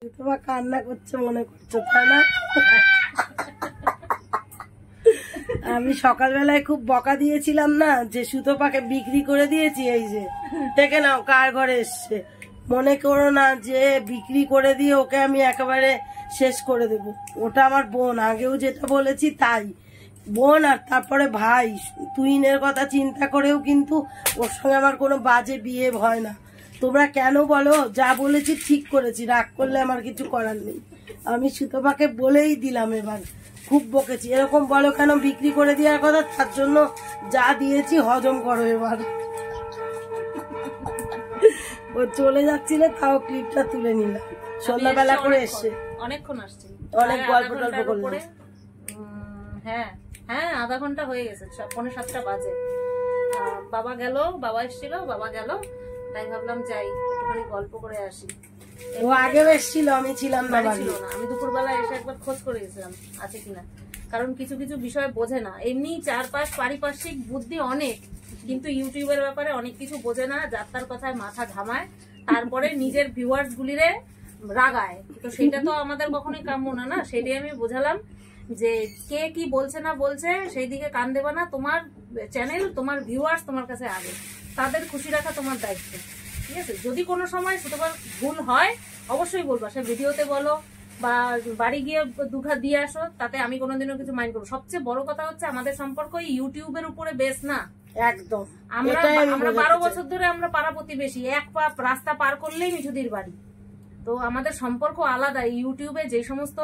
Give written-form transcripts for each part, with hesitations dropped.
তোমার কান্না করছে মনে করছো তাই না? আমি সকালবেলায় খুব বকা দিয়েছিলাম না যে সুতোপাকে বিক্রি করে দিয়েছি, এই যে দেখে নাও কার ঘরে এসছে। মনে করো না যে বিক্রি করে দিয়ে ওকে আমি একেবারে শেষ করে দেব। ওটা আমার বোন, আগেও যেটা বলেছি তাই, বোন আর তারপরে ভাই। তুইনের কথা চিন্তা করেও কিন্তু ওর সঙ্গে আমার কোনো বাজে বিয়ে হয় না। তোমরা কেন বলো, যা বলেছি ঠিক করেছি, রাগ করলে আমার কিছু করার নেই। আমি সুতোপাকে বলেই দিলাম, এবার খুব বকেছি। এরকম বলো কেন বিক্রি করে দেওয়ার কথা, তার জন্য যা দিয়েছি হজম করো এবার। ও চলে যাচ্ছিল তাও ক্লিপটা তুলে নিলাম। সন্ধ্যাবেলা করে এসছে, অনেকক্ষণ আসছে, অনেক গল্প টল্প করলো। হ্যাঁ হ্যাঁ, আধা ঘন্টা হয়ে গেছে, 6:45 বাজে। বাবা গেল, বাবা এসেছিল, বাবা গেল, তাই ভাবলাম যাই একটুখানি গল্প করে আসি। ও আগেও এসেছিল, আমি ছিলাম না, ছিল না। আমি দুপুরবেলা এসে একবার খোঁজ করে গেছিলাম আছে কিনা, কারণ কিছু কিছু বিষয় বোঝে না। এমনি চারপাশ পারিপার্শ্বিক বুদ্ধি অনেক, কিন্তু ইউটিউবের ব্যাপারে অনেক কিছু বোঝে না, যাত্রার কথায় মাথা ঘামায়, তারপরে নিজের ভিউয়ার্স গুলিরে রাগায়। তো সেটা তো আমাদের কখনোই কাম্য না। না, সেটাই আমি বোঝালাম যে কে কি বলছে না বলছে সেই দিকে কান দেবা না। তোমার চ্যানেল, তোমার ভিউয়ার্স তোমার কাছে আগে, তাদের খুশি রাখা তোমার দায়িত্ব, ঠিক আছে? যদি কোনো সময় তোমার ভুল হয় অবশ্যই বলবা, সে ভিডিওতে বলো বা বাড়ি গিয়ে দুঘা দিয়ে আসো, তাতে আমি কোনোদিনও কিছু মাইন্ড করবো। সবচেয়ে বড় কথা হচ্ছে আমাদের সম্পর্ক ইউটিউবের উপরে বেস না, একদম। আমরা 12 বছর ধরে আমরা পাড়া প্রতিবেশী, এক পা রাস্তা পার করলেই মিঠুদির বাড়ি। তো আমাদের সম্পর্ক আলাদা। ইউটিউবে যে সমস্ত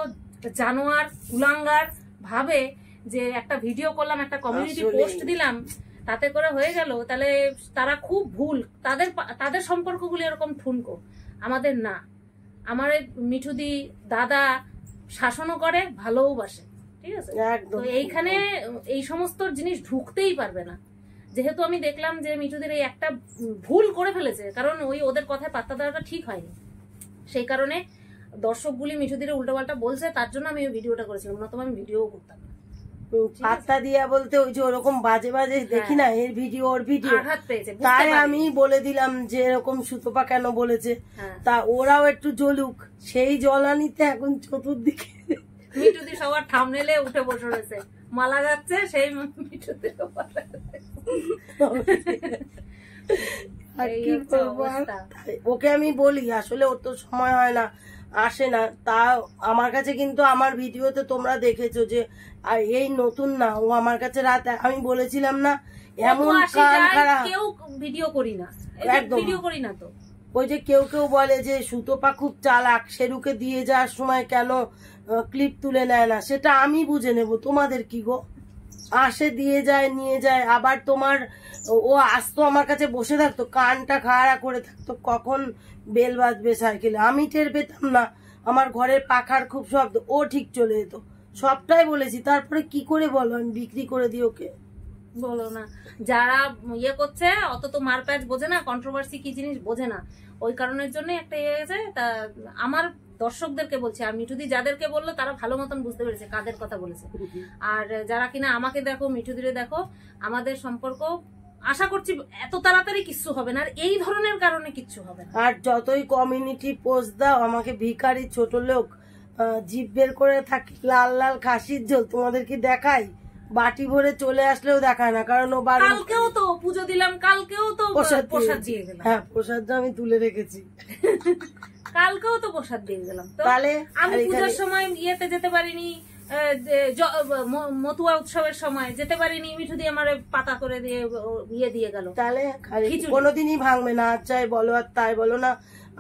জানোয়ার কুলাঙ্গার ভাবে যে একটা ভিডিও করলাম, একটা কমিউনিটি পোস্ট দিলাম, তাতে করে হয়ে গেল, তাহলে তারা খুব ভুল। তাদের সম্পর্কগুলি এরকম ঠুনকো, আমাদের না। আমার মিঠুদি দাদা শাসনও করে, ভালোবাসে, ঠিক আছে? তো এইখানে এই সমস্ত জিনিস ঢুকতেই পারবে না। যেহেতু আমি দেখলাম যে মিঠুদির এই একটা ভুল করে ফেলেছে, কারণ ওই ওদের কথায় পাত্তা দেওয়াটা ঠিক হয়নি, সেই কারণে দর্শকগুলি মিঠুদিরে উল্টোপাল্টা বলছে, তার জন্য আমি ওই ভিডিওটা করেছিলাম, না তো আমি ভিডিও করতাম না। পাত্তা দিয়া বলতে ওই যে ওরকম বাজে বাজে দেখি না, এর ভিডিও ওর ভিডিও, তাই আমি বলে দিলাম যে এরকম সুতপা কেন বলেছে, তা ওরাও একটু জ্বলুক। সেই জ্বলানিতে এখন চতুর্দিকে মিঠুদি সবার থাম্বনেইলে উঠে বসে রয়েছে, মালা যাচ্ছে সেই মিঠুদি। ওকে আমি বলি, আসলে ওর তো সময় হয় না, আসে না। তা আমার কাছে কিন্তু আমার ভিডিওতে তোমরা দেখেছো যে এই নতুন না, ও আমার কাছে রাত, আমি বলেছিলাম না এমন কান খারাপ, কেউ ভিডিও করি না, একদম ভিডিও করি না। তো ওই যে কেউ কেউ বলে যে সুতপা খুব চালাক, শেরুকে দিয়ে যাওয়ার সময় কেন ক্লিপ তুলে নেয় না, সেটা আমি বুঝে নেব, তোমাদের কি গো? আসে, দিয়ে যায়, নিয়ে যায়। আবার তোমার ও আসতো আমার কাছে বসে থাকতো, কানটা খাড়া করে থাকতো, কখন বেল বাজবে সাইকেলে, আমি টের পেতাম না। আমার ঘরের পাখার খুব শব্দ, ও ঠিক চলে যেত। সবটাই বলেছি, তারপরে কি করে বলো আমি বিক্রি করে দিই ওকে? বলো না, যারা ইয়ে করছে অত তো মারপ্যাচ বোঝে না, কন্ট্রোভার্সি কি জিনিস বোঝে না, ওই কারণের জন্য একটা ইয়ে হয়েছে। তা আমার দর্শকদেরকে বলছি, আর মিঠুদি যাদেরকে বললো তারা ভালো মতন বুঝতে পেরেছে কাদের কথা বলেছে। আর যারা কিনা আমাকে দেখো, মিঠুদিরে দেখো, আমাদের সম্পর্ক আশা করছি এত তাড়াতাড়ি কিচ্ছু হবে না, আর এই ধরনের কারণে কিচ্ছু হবে না। আর যতই কমিউনিটি পোস্ট দাও, আমাকে ভিখারি ছোট লোক জিভ বের করে থাকি, লাল লাল খাসির ঝোল তোমাদের কি দেখাই? বাটি ভরে চলে আসলেও দেখায় না, কারণ ও কালকেও তো পুজো দিলাম, কালকেও তো প্রসাদ দিয়ে গেলাম। হ্যাঁ, প্রসাদটা আমি তুলে রেখেছি, কালকেও তো প্রসাদ দিয়ে গেলাম। তাহলে আমি পূজার সময় ইয়েতে যেতে পারিনি, মতুয়া উৎসবের সময় যেতে পারিনি, মিঠুদি আমার পাতা করে দিয়ে ইয়ে দিয়ে গেল। তাহলে কোনোদিনই ভাঙবে না, আর চাই বলো আর তাই বলো না।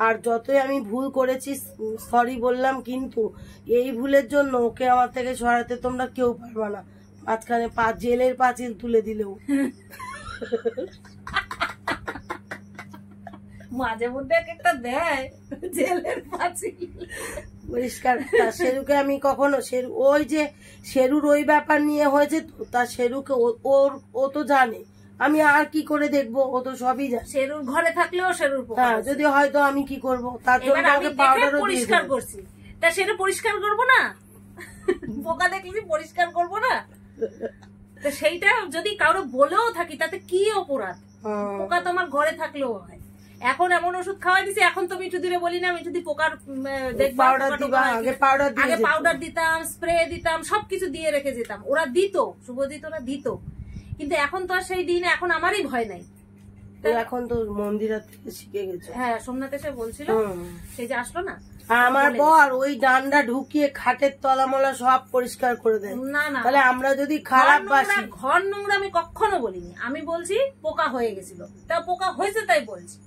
আর যতই আমি ভুল করেছি সরি বললাম, কিন্তু এই ভুলের জন্য ওকে আমার থেকে সরাতে তোমরা কেউ পারবে না। মাঝখানে জেলের পাঁচিল তুলে দিলেও মাঝে মধ্যে একটা দেয় জেলের পাঁচিল পরিষ্কার। শেরুকে আমি কখনো ওই যে শেরুর ওই ব্যাপার নিয়ে হয়েছে তো, তা শেরুকে ও তো জানে, আমি আর কি করে দেখবো, ও তো সবই জানে। শেরুর ঘরে থাকলেও শেরুর, হ্যাঁ, যদি হয়তো আমি কি করব, তার জন্য আমাকে পাউডারও পরিষ্কার করছি, তা সেটা পরিষ্কার করবো না? পোকা দেখলি পরিষ্কার করবো না? তো সেইটা যদি কারো বলেও থাকি তাতে কি অপরাধ? পোকা তো আমার ঘরে থাকলেও হয়। এখন এমন ওষুধ খাওয়াই দিছি, এখন তো মিঠুদিরে বলি না মিঠুদি পোকার আগে পাউডার দিতাম, স্প্রে দিতাম, সবকিছু দিয়ে রেখে যেতাম, ওরা দিত, শুভজিৎ ওরা দিত। কিন্তু এখন তো আর সেই দিন, এখন আমারই ভয় নাই। এখন তো মন্দির থেকে শিখে গেছে। হ্যাঁ, সোমনাথ এসে বলছিল, সেই যে আসলো না, আমার বর ওই ডান্ডা ঢুকিয়ে খাটের তলামলা সব পরিষ্কার করে দেয়। না না, তাহলে আমরা যদি খারাপ বাসি, ঘর নোংরা আমি কখনো বলিনি, আমি বলছি পোকা হয়ে গেছিল, তা পোকা হয়েছে তাই বলছি।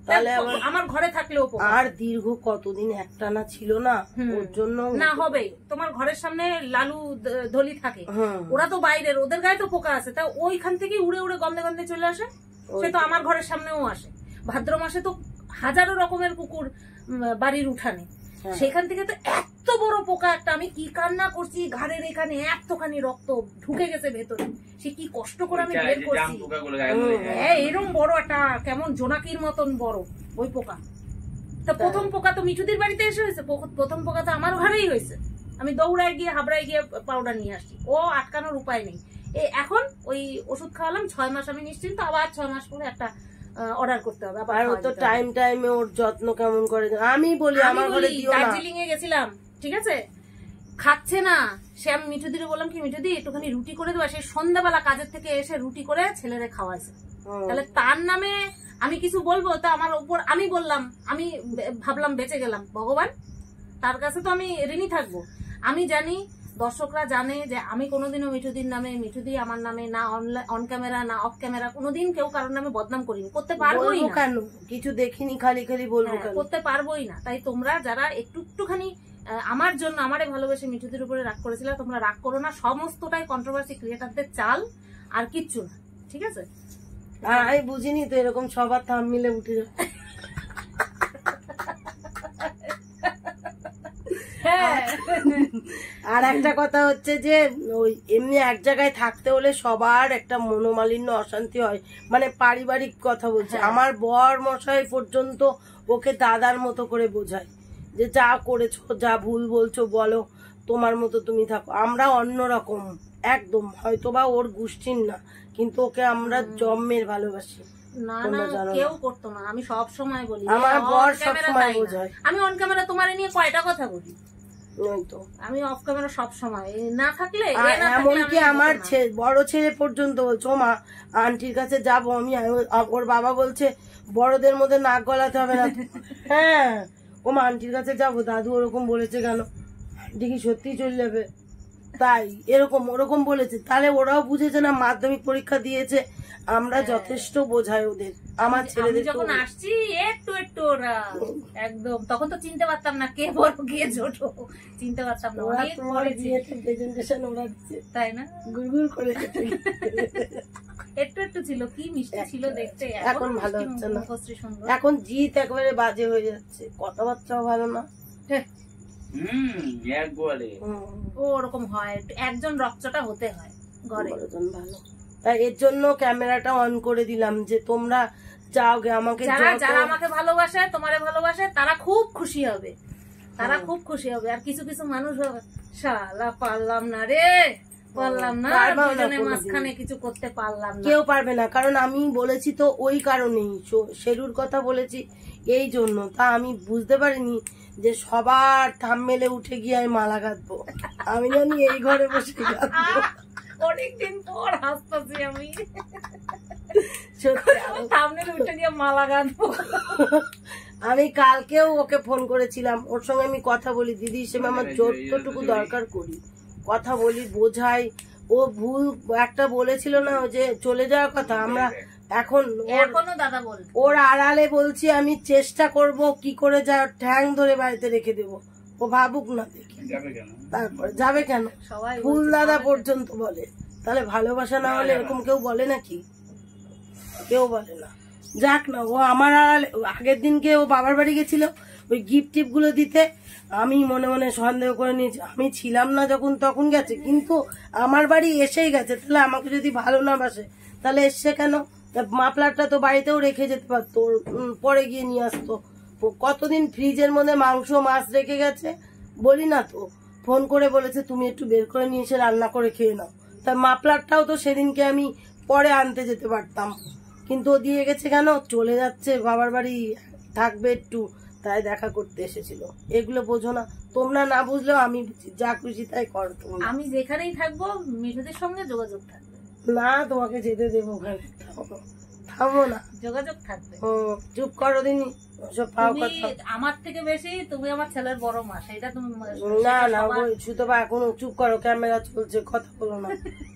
তাহলে আমার ঘরে থাকলেও আর দীর্ঘ কতদিন একটানা ছিল না, ওর জন্য না হবে। তোমার ঘরের সামনে লালু ধলি থাকে, ওরা তো বাইরের, ওদের গায়ে তো পোকা আছে, তা ওইখান থেকে উড়ে উড়ে গন্ধে গন্ধে চলে আসে, সে তো আমার ঘরের সামনেও আসে। ভাদ্র মাসে তো হাজারো রকমের কুকুর বাড়ির উঠানে, সেখান থেকে তো এত বড় পোকা একটা, আমি কি কান্না করছি, ঘাড়ের এখানে এতখানি রক্ত ঢুকে গেছে ভেতরে, সে কি কষ্ট করে আমি বের করছি। হ্যাঁ, এরকম বড় একটা, কেমন জোনাকির মতন বড় ওই পোকা। তা প্রথম পোকা তো মিঠুদির বাড়িতে এসে হয়েছে, প্রথম পোকা তো আমার ঘরেই হয়েছে। আমি দৌড়ায় গিয়ে হাবড়ায় গিয়ে পাউডার নিয়ে আসছি, ও আটকানোর উপায় নেই। এখন ওই ওষুধ খাওয়ালাম, 6 মাস আমি নিশ্চিন্ত, আবার 6 মাস পরে একটা অর্ডার করতে হবে। আর ও তো টাইম টাইমে ওর যত্ন কেমন করে, আমি বলি আমার ঘরে দিও না। দার্জিলিং এ গেছিলাম, ঠিক আছে, খাচ্ছে না, সে আমি মিঠুদিরে বললাম কি মিঠুদি একটুখানি রুটি করে দেবা, সে সন্ধ্যাবেলা কাজের থেকে এসে রুটি করে ছেলেরে খাওয়াইছে। তাহলে তার নামে আমি কিছু বলবো, তা আমার উপর আমি বললাম, আমি ভাবলাম বেঁচে গেলাম, ভগবান তার কাছে তো আমি ঋণী থাকবো। আমি জানি, দর্শকরা জানে যে আমি কোনোদিনও মিঠুদির নামে, মিঠুদি আমার নামে না অন ক্যামেরা না অফ ক্যামেরা কোনোদিন কেউ কারোর নামে বদনাম করিনি, করতে পারবোই না। কেন কিছু দেখিনি, খালি খালি বলবো কেন, করতে পারবোই না। তাই তোমরা যারা একটুখানি আমার জন্য আমারে ভালোবেসে মিঠুদির উপরে রাগ করেছিল, তোমরা রাগ করো না, সমস্তটাই কন্ট্রোভার্সি ক্রিয়েটারদের চাল, আর কিচ্ছু না, ঠিক আছে। আমি বুঝিনি তো এরকম সবার থাম মিলে উঠে যাবে। আর একটা কথা হচ্ছে যে ওই এমনি এক জায়গায় থাকতে হলে সবার একটা মনোমালিন্য, অশান্তি হয়, মানে পারিবারিক কথা বলছে। আমার বর মশাই পর্যন্ত ওকে দাদার মতো করে বোঝায় যে যা করেছো, যা ভুল বলছো বলো, তোমার মতো তুমি থাকো। আমরা অন্যরকম একদম, হয়তো বা ওর গোষ্ঠীর না, কিন্তু ওকে আমরা জন্মের ভালোবাসি। না না, কেউ করতো না, আমি সব সময় বলি, আমার বর সব সময় বোঝায়। আমি অন ক্যামেরা তোমার নিয়ে কয়টা কথা বলি, আমি অফ ক্যামেরা সব সময় না থাকলে, এমনকি আমার বড় ছেলে পর্যন্ত বলছো মা আন্টির কাছে যাবো আমি, ওর বাবা বলছে বড়দের মধ্যে নাক গলাতে হবে না। হ্যাঁ, ও মা আন্টির কাছে যাবো, দাদু ওরকম বলেছে কেন, আন্টি কি সত্যি চলে যাবে, তাই এরকম ওরকম বলেছে। তাহলে ওরাও বুঝেছে না, মাধ্যমিক পরীক্ষা দিয়েছে, আমরা যথেষ্ট বোঝাই ওদের। আমার ছেলেদের যখন আসছি একটু একটু ওরা একদম, তখন তো চিনতে পারতাম না কে বড় কে ছোট, চিনতে পারতাম না, অনেক পরে প্রেজেন্টেশন ওরা দিচ্ছে, তাই না, গুড়গুড় করে একটু একটু ছিল, কি মিষ্টি ছিল দেখতে। এখন ভালো হচ্ছে না, এখন জিত একেবারে বাজে হয়ে যাচ্ছে, কথাবার্তাও ভালো না। ওরকম হয়, একজন রক্তটা হতে হয় ঘরে, ভালো। তাই এর জন্য ক্যামেরাটা অন করে দিলাম যে তোমরা যাও গে, আমাকে যারা আমাকে ভালোবাসে, তোমারে ভালোবাসে, তারা খুব খুশি হবে, তারা খুব খুশি হবে। আর কিছু কিছু মানুষ শালা পারলাম না রে, পারলাম না, মাঝখানে কিছু করতে পারলাম না, কেউ পারবে না। কারণ আমি বলেছি তো ওই কারণেই, শেরুর কথা বলেছি এই জন্য। তা আমি বুঝতে পারিনি যে সবার থাম্বনেলে উঠে গিয়ে আমি মালা গাঁথবো, আমি জানি এই ঘরে বসে গাঁথবো। অনেকদিন পর হাসতেছি আমি, থাম্বনেলে উঠে গিয়ে মালা গাঁথবো। আমি কালকেও ওকে ফোন করেছিলাম, ওর সঙ্গে আমি কথা বলি, দিদি হিসেবে আমার যতটুকু দরকার করি, কথা বলি, বোঝাই। ও ভুল একটা বলেছিল না যে চলে যাওয়ার কথা, আমরা এখনো দাদা বল, ওর আড়ালে বলছি আমি চেষ্টা করব কি করে যা ঠ্যাং ধরে বাড়িতে রেখে দেবো, ও ভাবুক না, দেখি তারপরে যাবে কেন, ফুল দাদা পর্যন্ত বলে। তাহলে ভালোবাসা না হলে এরকম কেউ বলে নাকি, কেউ বলে না। যাক না, ও আমার আড়ালে, আগের দিনকে ও বাবার বাড়ি গেছিল ওই গিফট টিপ গুলো দিতে, আমি মনে মনে সন্দেহ করে নিয়েছি, আমি ছিলাম না যখন তখন গেছে, কিন্তু আমার বাড়ি এসেই গেছে। তাহলে আমাকে যদি ভালো না বাসে তাহলে এসছে কেন? মাফলারটা তো বাড়িতেও রেখে যেতে পারতো, পরে গিয়ে নিয়ে আসতো। কতদিন ফ্রিজের মধ্যে মাংস মাছ রেখে গেছে, বলি না তো, ফোন করে বলেছে তুমি একটু বের করে নিয়ে এসে রান্না করে খেয়ে নাও। তা মাফলারটাও তো সেদিনকে আমি পরে আনতে যেতে পারতাম, কিন্তু ও দিয়ে গেছে কেন, চলে যাচ্ছে বাবার বাড়ি, থাকবে একটু, তাই দেখা করতে এসেছিল। এগুলো বোঝো না তোমরা, না বুঝলেও আমি বুঝি, যা খুশি তাই করো তোমরা। আমি যেখানেই থাকবো মিঠুদের সঙ্গে যোগাযোগ থাকবে না তোমাকে যেতে দেবো ওখানে, থামো না, যোগাযোগ থাকবে। চুপ করো দিনি, আমার থেকে বেশি তুমি আমার ছেলের বড় মা, সেটা তুমি না না ওই সুতপা এখন চুপ করো, ক্যামেরা চলছে, কথা বলো না।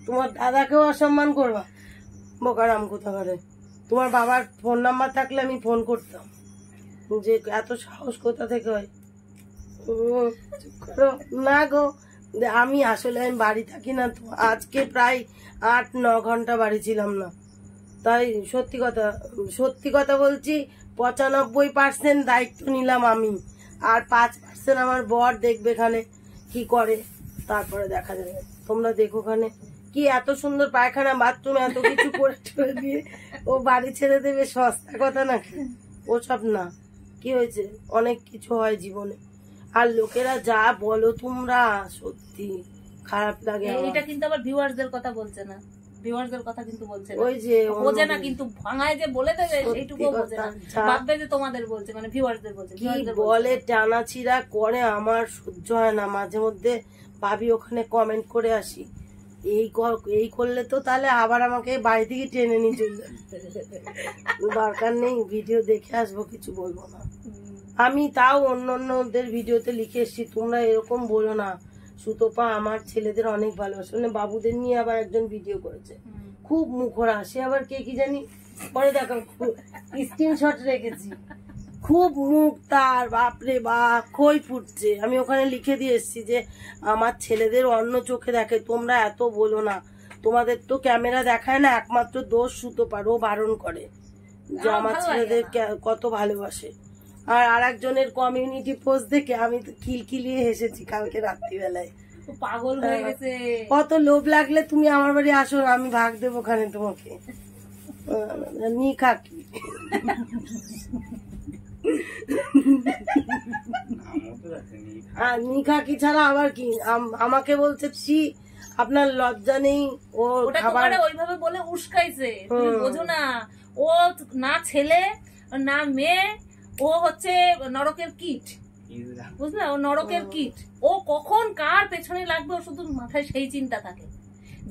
তোমার দাদাকেও অসম্মান করবা, বোকারাম কোথাকারে। তোমার বাবার ফোন নাম্বার থাকলে আমি ফোন করতাম, যে এত সাহস কোথা থেকে হয়। চুপ করো না গো, আমি আসলে আমি বাড়ি থাকি না তো, আজকে প্রায় 8-9 ঘন্টা বাড়ি ছিলাম না, তাই সত্যি কথা বলছি। 95% দায়িত্ব নিলাম আমি, আর 5% আমার বর দেখবে এখানে কি করে, তারপরে দেখা যাবে। তোমরা দেখো ওখানে কি এত সুন্দর পায়খানা বাথরুম এত কিছু করে দিয়ে ও বাড়ি ছেড়ে দেবে, সস্তা কথা নাকি? ওসব না, কি হয়েছে, অনেক কিছু হয় জীবনে। আর লোকেরা যা বলো তোমরা, সত্যি খারাপ লাগে। এটা কিন্তু আবার ভিউয়ার্সদের কথা বলছে না, ভিউয়ার্সদের কথা কিন্তু বলছে না, ওই যে বোঝে না, কিন্তু ভাঙায় যে বলে দেবে সেইটুকু বোঝে না, ভাববে যে তোমাদের বলছে, মানে ভিউয়ার্সদের বলছে। কি বলে টানাছিড়া করে, আমার সহ্য হয় না। মাঝে মধ্যে ভাবি ওখানে কমেন্ট করে আসি, এই করলে তো তাহলে আবার আমাকে বাড়ি থেকে টেনে নিয়ে চলে দরকার নেই, ভিডিও দেখে আসবো, কিছু বলবো না। আমি তাও অন্যদের ভিডিওতে লিখে এসছি, তোমরা এরকম বলো না। সুতপা আমার ছেলেদের অনেক ভালোবাসে, মানে বাবুদের নিয়ে আবার একজন ভিডিও করেছে, খুব মুখরা, সে আবার কে কি জানি, পরে দেখো স্ক্রিনশট রেখেছি, খুব মুখ তার, বাপরে বাপ, খই ফুটছে। আমি ওখানে লিখে দিয়ে এসছি যে আমার ছেলেদের অন্য চোখে দেখে, তোমরা এত বলো না, তোমাদের তো ক্যামেরা দেখায় না, একমাত্র দোষ সুতপার, ও বারণ করে যে আমার ছেলেদের কত ভালোবাসে। আর আরেকজনের কমিউনিটি পোস্ট দেখে আমি তো খিলখিলিয়ে হেসেছি কালকে রাত্রিবেলায়, পাগল হয়ে গেছে। কত লোভ লাগলে তুমি আমার বাড়ি আসো, আমি ভাগ দেবো ওখানে তোমাকে, নিখাকি। নিখাকি ছাড়া আবার কি, আমাকে বলছে ছি আপনার লজ্জা নেই। ও খাবার ওইভাবে বলে উস্কাইছে, তুমি বোঝো না, ও না ছেলে না মেয়ে, ও হচ্ছে নরকের কীট, বুঝলে, ও নরকের কীট। ও কখন কার পেছনে লাগবে ও শুধু মাথায় সেই চিন্তা থাকে।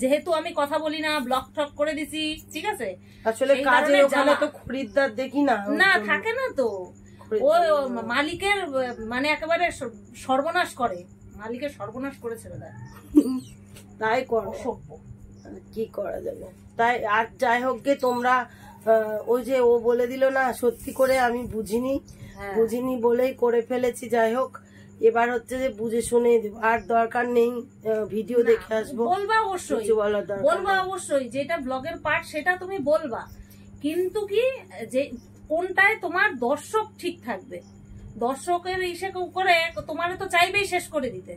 যেহেতু আমি কথা বলি না, ব্লক টক করে দিছি, ঠিক আছে, আসলে কাজের ওখানে তো খরিদ্দার দেখি না, না থাকে না তো, ও মালিকের মানে একেবারে সর্বনাশ করে, মালিকের সর্বনাশ করে ছেড়ে দেয়। তাই করো, কি করা যাবে। তাই আর যাই হোক গে, তোমরা ওই যে ও বলে দিল না, সত্যি করে আমি বুঝিনি বলেই করে ফেলেছি। যাই হোক, এবার হচ্ছে যে বুঝে শুনে দেব, আর দরকার নেই ভিডিও দেখে আসবো। বলবা অবশ্যই, বলবা অবশ্যই, যেটা ব্লগের পার্ট সেটা তুমি বলবা, কিন্তু কি যে কোনটায় তোমার দর্শক ঠিক থাকবে, দর্শকের ইসে করে তোমারে তো চাইবেই শেষ করে দিতে,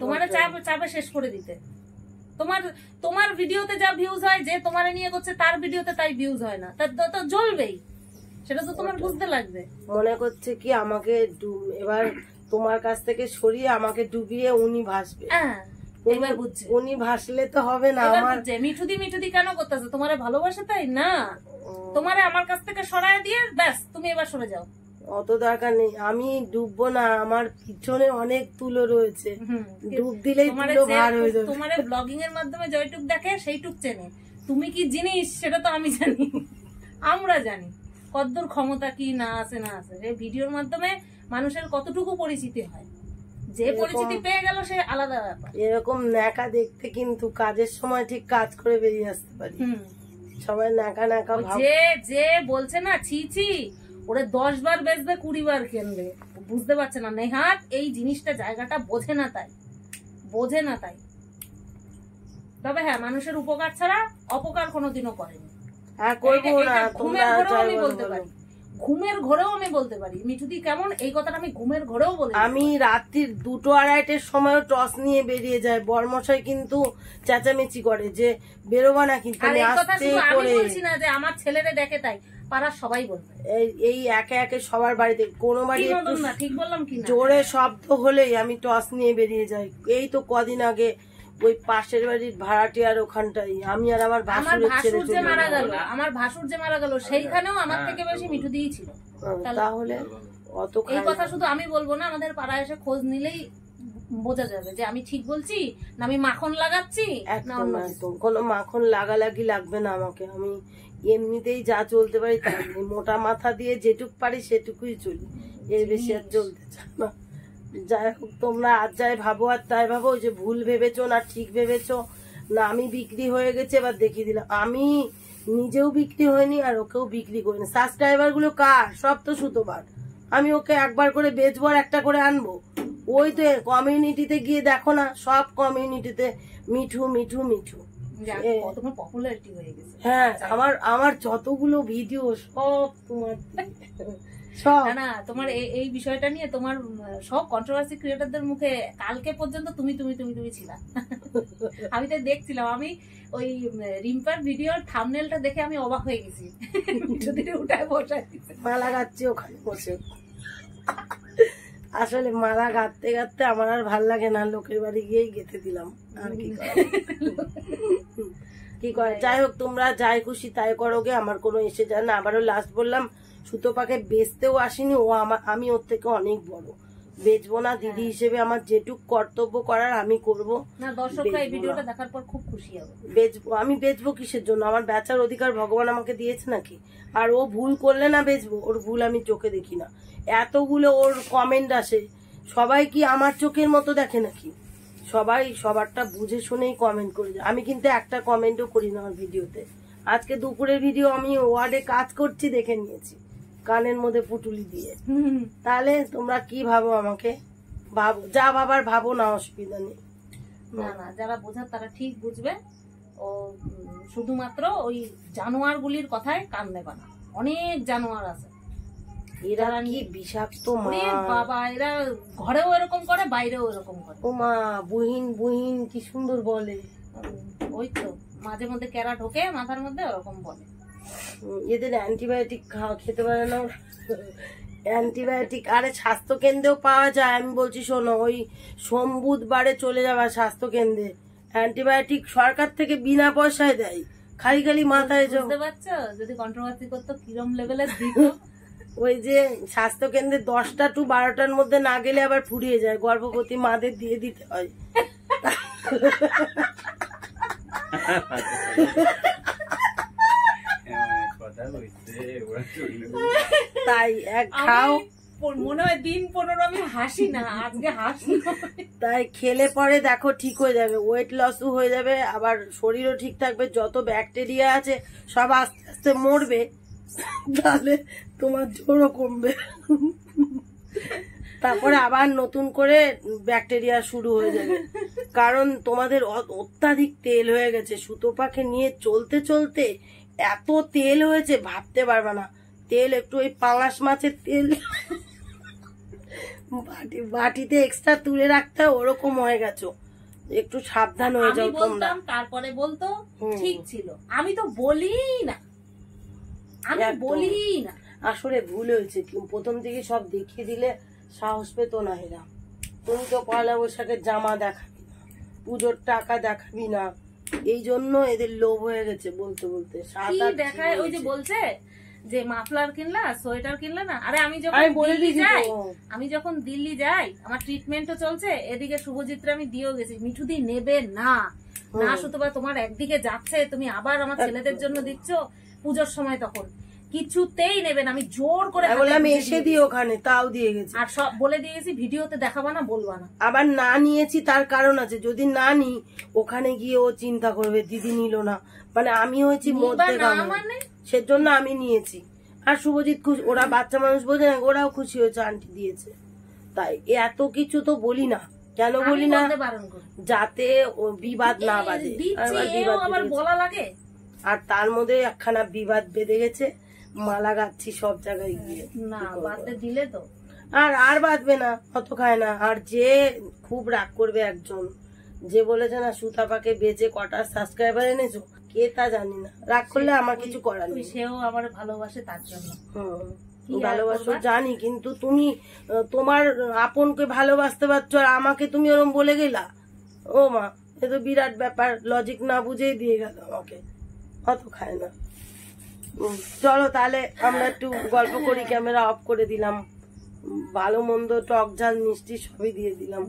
তোমারে চাবে শেষ করে দিতে। তোমার ভিডিওতে যা ভিউজ হয়, যে তোমারে নিয়ে করছে তার ভিডিওতে তাই ভিউজ হয় না, তো জ্বলবেই, সেটা তো তোমার বুঝতে লাগবে। মনে করছে কি আমাকে এবার তোমার কাছ থেকে সরিয়ে আমাকে ডুবিয়ে উনি ভাসবে, এবার বুঝছে, উনি ভাসলে তো হবে না। আমার মিঠুদি কেন করতেছে, তোমারে ভালোবাসে তাই না, তোমারে আমার কাছ থেকে সরায় দিয়ে ব্যাস তুমি এবার সরে যাও, অত দরকার নেই। আমি ডুববো না, আমার পিছনে অনেক তুলো রয়েছে, ডুব দিলেই তুলো ভার হয়ে যাবে। তোমার ব্লগিং এর মাধ্যমে যেটুক দেখে সেইটুক চেনে, তুমি কি জিনিস সেটা তো আমি জানি, আমরা জানি কতদূর ক্ষমতা কি না আছে না আছে। এই ভিডিওর মাধ্যমে মানুষের কতটুকু পরিচিতি হয়, যে পরিচিতি পেয়ে গেল সে আলাদা ব্যাপার। এরকম ন্যাকা দেখতে কিন্তু কাজের সময় ঠিক কাজ করে বেরিয়ে আসতে পারি, সবাই ন্যাকা ন্যাকা ভাব। যে বলছে না ছি ছি, ওরে 10 বার বেচবে 20 বার কিনবে, বুঝতে পারছে না নেহাত এই জিনিসটা, জায়গাটা বোঝে না তাই। তবে হ্যাঁ, মানুষের উপকার ছাড়া অপকার কোনোদিনও করেনি। ঘুমের ঘরেও আমি বলতে পারি মিঠুদি কেমন, এই কথাটা আমি ঘুমের ঘরেও বলি। আমি রাত্রির 2-2:30 সময় টস নিয়ে বেরিয়ে যায়, বরমশাই কিন্তু চেঁচামেচি করে যে বেরোবা না, কিন্তু আমি বলছি না যে আমার ছেলেরে দেখে তাই, পাড়ার সবাই বলবে। এই একে একে সবার বাড়িতে, কোনো বাড়ি ঠিক বললাম কি জোরে শব্দ হলেই আমি টস নিয়ে বেরিয়ে যাই। এই তো কদিন আগে ওই পাশের বাড়ির ভাড়াটিয়ার ওখানটাই, আমি আর আমার ভাসুরের ছেলে যে মারা গেল, আমার ভাসুর যে মারা গেল সেইখানেও আমার থেকে বেশি মিঠু দিই ছিল। তাহলে অত এই কথা শুধু আমি বলবো না, আমাদের পাড়ায় এসে খোঁজ নিলেই বোঝা যাবে যে আমি ঠিক বলছি না আমি মাখন লাগাচ্ছি। একদম কোনো মাখন লাগালাগি লাগবে না আমাকে, আমি এমনিতেই যা চলতে পারি তাই, মোটা মাথা দিয়ে যেটুক পারি সেটুকুই চলি, এর বেশি আর চলতে চাই না। যাই হোক, তোমরা আর যাই ভাবো আর তাই ভাবো, যে ভুল ভেবেছো না ঠিক ভেবেছো না আমি বিক্রি হয়ে গেছে এবার দেখিয়ে দিলাম। আমি নিজেও বিক্রি হয়নি আর ওকেও বিক্রি করিনি। সাবস্ক্রাইবার গুলো কার? সব তো সুতোবার। আমি ওকে একবার করে বেচবো আর একটা করে আনবো? ওই তো কমিউনিটিতে গিয়ে দেখো না, সব কমিউনিটিতে মিঠু মিঠু মিঠু। হ্যাঁ, আমার যতগুলো ভিডিও সব তোমার না, তোমার এই বিষয়টা নিয়ে তোমার সব কন্ট্রোভার্সি ক্রিয়েটরদের মুখে কালকে পর্যন্ত তুমি তুমি তুমি তুমি ছিলা। আমি তো দেখছিলাম, আমি ওই রিম্পার ভিডিওর থাম্বনেলটা দেখে আমি অবাক হয়ে গেছি। যদি উঠায় বসাই মালা গাচ্ছি ওখানে বসে। আসলে মালা গাঁথতে গাঁথতে আমার আর ভাল লাগে না, লোকের বাড়ি গিয়েই গেঁথে দিলাম। আর কি করে যাই হোক, তোমরা যাই খুশি তাই করোগে, আমার কোনো এসে যায় না। আবারও লাস্ট বললাম, সুতোপাকে বেচতেও আসিনি, ও আমি ওর থেকে অনেক বড়, বেচবো না। দিদি হিসেবে আমার যেটুক কর্তব্য করার আমি করবো। দর্শকরা এই ভিডিওটা দেখার পর খুব খুশি হবে। বেচবো, আমি বেচবো কিসের জন্য? আমার বেচার অধিকার ভগবান আমাকে দিয়েছে নাকি? আর ও ভুল করলে না বেচবো, ওর ভুল আমি চোখে দেখি না। এতগুলো ওর কমেন্ট আসে, সবাই কি আমার চোখের মতো দেখে নাকি? সবাই সবারটা বুঝে শুনেই কমেন্ট করে যায়। আমি কিন্তু একটা কমেন্টও করি না ওর ভিডিওতে। আজকে দুপুরের ভিডিও আমি ওয়ার্ডে কাজ করছি দেখে নিয়েছি, কানের মধ্যে পুটুলি দিয়ে। তাহলে তোমরা কি ভাবো আমাকে? ভাবো, যা ভাবার ভাবো না, অসুবিধা নেই। না না, যারা বোঝার তারা ঠিক বুঝবে। ও শুধুমাত্র ওই জানোয়ার গুলির কথায় কান দেবে না। অনেক জানোয়ার আছে, এরা কি বিষাক্ত বাবা, এরা ঘরেও এরকম করে বাইরেও এরকম করে। ও মা, বুহিন বুহিন কি সুন্দর বলে। ওই তো মাঝে মধ্যে কেরা ঢোকে মাথার মধ্যে, ওরকম বলে। এদের অ্যান্টিবায়োটিক খেতে পারে না, অ্যান্টিবায়োটিক। আরে স্বাস্থ্য কেন্দ্রেও পাওয়া যায়। আমি বলছি শোনো, ওই বুধবারে চলে যাবা স্বাস্থ্য কেন্দ্রে, অ্যান্টিবায়োটিক সরকার থেকে বিনা পয়সায় দেয়। খালি খালি মাথায় বুঝতে পারছো, যদি কন্ট্রোভার্সি করতো কিরম লেভেলের দিত। ওই যে স্বাস্থ্য কেন্দ্রে 10টা to 12টার মধ্যে না গেলে আবার ফুরিয়ে যায়, গর্ভবতী মাদের দিয়ে দিতে হয়। তাই এক খাও, মনে হয় দিন 15 আমি হাসি না, আজকে হাসি। তাই খেলে পরে দেখো ঠিক হয়ে যাবে, ওয়েট লসও হয়ে যাবে, আবার শরীরও ঠিক থাকবে। যত ব্যাকটেরিয়া আছে সব আস্তে আস্তে মরবে, তাহলে তোমার জোরও কমবে। তারপরে আবার নতুন করে ব্যাকটেরিয়া শুরু হয়ে যাবে, কারণ তোমাদের অত্যাধিক তেল হয়ে গেছে। সুতোপাকে নিয়ে চলতে চলতে এত তেল হয়েছে ভাবতে পারবে না। তেল একটু ওই পাঙাশ মাছের তেল বাটিতে এক্সট্রা তুলে রাখতে, ওরকম হয়ে গেছো। একটু সাবধান হয়ে যাও তোমরা। তারপরে বলতো ঠিক ছিল, আমি তো বলি না, আমি বলি না। আসলে ভুল হয়েছে, প্রথম থেকে সব দেখিয়ে দিলে সাহস পেত না এরা। তুমি তো পয়লা বৈশাখের জামা দেখাবি না, পুজোর টাকা দেখাবি না, এই জন্য এদের লোভ হয়ে গেছে। বলতে বলতে দেখায়, ওই যে বলছে যে মাফলার কিনলা, সোয়েটার কিনলা না। আরে আমি যখন দিল্লি যাই, আমার ট্রিটমেন্টও চলছে, এদিকে শুভজিৎরা আমি দিয়েও গেছি। মিঠুদি নেবে না, না সুতোবা তোমার একদিকে যাচ্ছে, তুমি আবার আমার ছেলেদের জন্য দিচ্ছ পুজোর সময়, তখন কিছুতেই নেবে না। আমি জোর করে বললাম এসে দিয়ে ওখানে, তাও দিয়ে গেছি। আর সব বলে দিয়ে গেছি, ভিডিওতে দেখাবা না, বলবা না। আবার না নিয়েছি তার কারণ আছে, যদি না নি ওখানে গিয়ে ও চিন্তা করবে দিদি নিল না, মানে আমি হয়েছি মধ্যে, সেজন্য আমি নিয়েছি। আর শুভজিৎ খুশি, ওরা বাচ্চা মানুষ বোঝে না, ওরাও খুশি হয়েছে আন্টি দিয়েছে। তাই এত কিছু তো বলি না, কেন বলি না, যাতে বিবাদ না বাজে। বলা লাগে, আর তার মধ্যে একখানা বিবাদ বেঁধে গেছে, মালা গাচ্ছি সব জায়গায় গিয়ে। না বাদতে দিলে তো আর বাঁধবে না, অত খায় না। আর যে খুব রাগ করবে একজন, যে বলেছে না সুতাপাকে বেচে কটা সাবস্ক্রাইবার এনেছো, কে তা জানি না, রাগ করলে আমার কিছু করার নেই। সেও আমার ভালোবাসে তার জন্য। ভালোবাসো জানি, কিন্তু তুমি তোমার আপনকে ভালোবাসতে পারছো আর আমাকে তুমি ওরম বলে গেলা। ও মা, এ তো বিরাট ব্যাপার, লজিক না বুঝেই দিয়ে গেল আমাকে, অত খায় না। চলো তাহলে আমরা একটু গল্প করি, ক্যামেরা অফ করে দিলাম, ভালো মন্দ টক ঝাল মিষ্টি সবই দিয়ে দিলাম।